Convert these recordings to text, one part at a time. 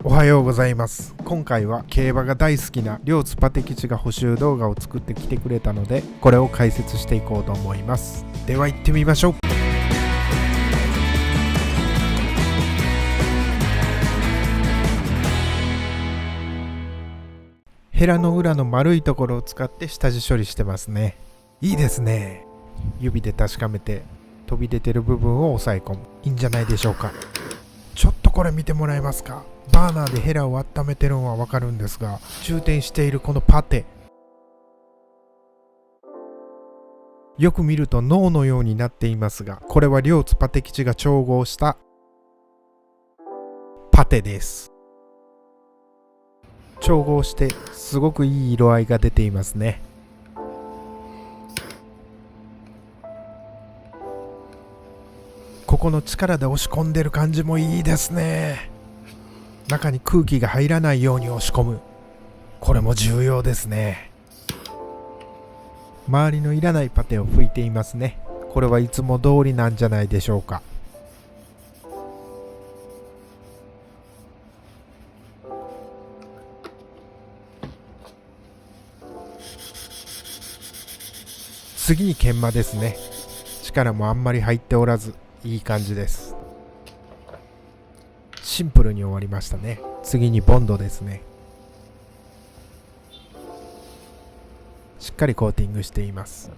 おはようございます。今回は競馬が大好きな両津パテ吉が補修動画を作ってきてくれたので、これを解説していこうと思います。では行ってみましょう。ヘラの裏の丸いところを使って下地処理してますね。いいですね。指で確かめて飛び出てる部分を押さえ込む。いいんじゃないでしょうか。ちょっとこれ見てもらえますか。バーナーでヘラを温めてるのはわかるんですが、充填しているこのパテ、よく見ると脳のようになっていますが、これは両津パテ吉が調合したパテです。調合してすごくいい色合いが出ていますね。ここの力で押し込んでる感じもいいですね。中に空気が入らないように押し込む。これも重要ですね。周りのいらないパテを拭いていますね。これはいつも通りなんじゃないでしょうか。次に研磨ですね。力もあんまり入っておらずいい感じです。シンプルに終わりましたね。次にボンドですね。しっかりコーティングしています。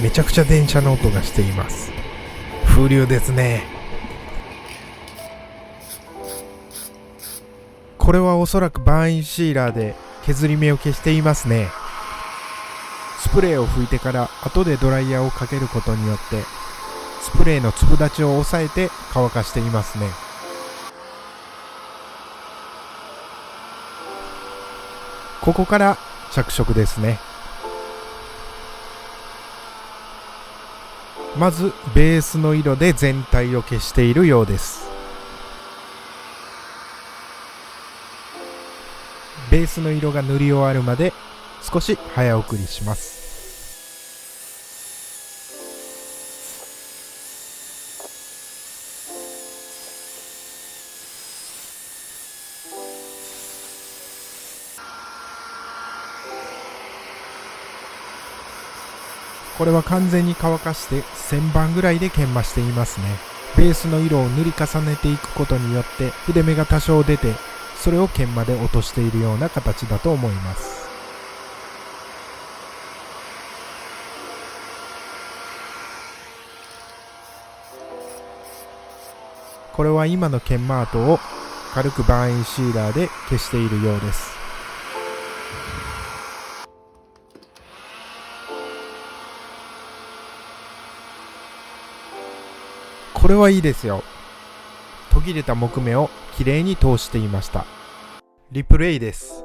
めちゃくちゃ電車の音がしています。風流ですね。これはおそらくバーインシーラーで削り目を消していますね。スプレーを拭いてから後でドライヤーをかけることによってスプレーの粒立ちを抑えて乾かしていますね。ここから着色ですね。まずベースの色で全体を消しているようです。ベースの色が塗り終わるまで少し早送りします。これは完全に乾かして1000番ぐらいで研磨していますね。ベースの色を塗り重ねていくことによって筆目が多少出て、それを研磨で落としているような形だと思います。これは今の研磨跡を軽くバーインシーラーで消しているようです。これはいいですよ。途切れた木目をきれいに通していました。リプレイです。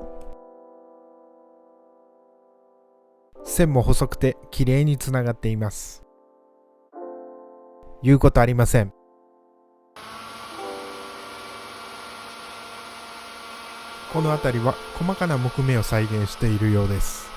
線も細くてきれいにつながっています。言うことありません。この辺りは細かな木目を再現しているようです。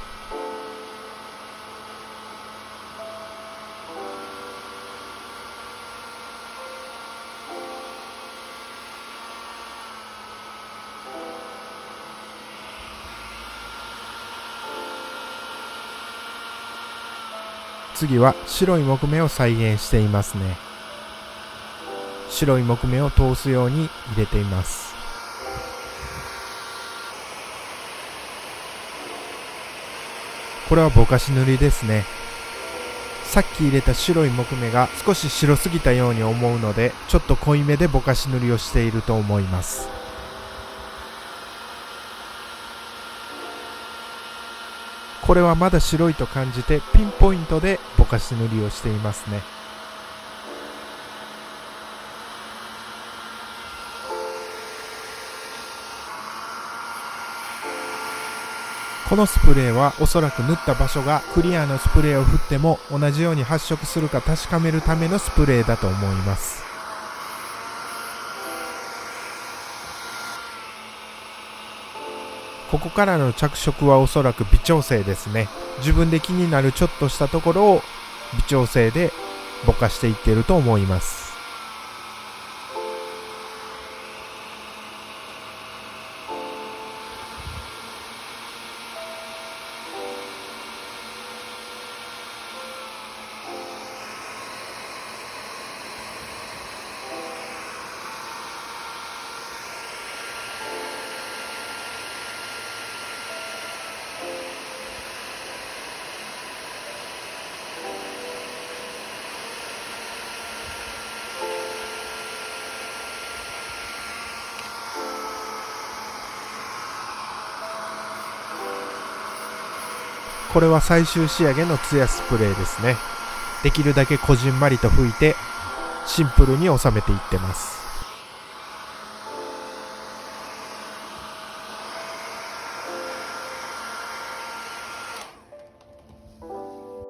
次は白い木目を再現していますね。白い木目を通すように入れています。これはぼかし塗りですね。さっき入れた白い木目が少し白すぎたように思うので、ちょっと濃いめでぼかし塗りをしていると思います。これはまだ白いと感じてピンポイントでぼかし塗りをしていますね。このスプレーはおそらく塗った場所がクリアなスプレーを振っても同じように発色するか確かめるためのスプレーだと思います。ここからの着色はおそらく微調整ですね。自分で気になるちょっとしたところを微調整でぼかしていっていると思います。これは最終仕上げのツヤスプレーですね。できるだけこじんまりと拭いてシンプルに収めていってます。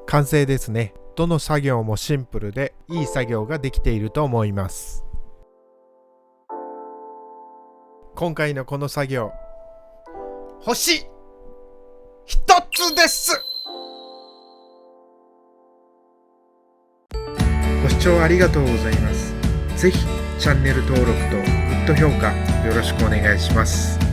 完成ですね。どの作業もシンプルでいい作業ができていると思います。今回のこの作業、星一つです。ご視聴ありがとうございます。ぜひチャンネル登録とグッド評価よろしくお願いします。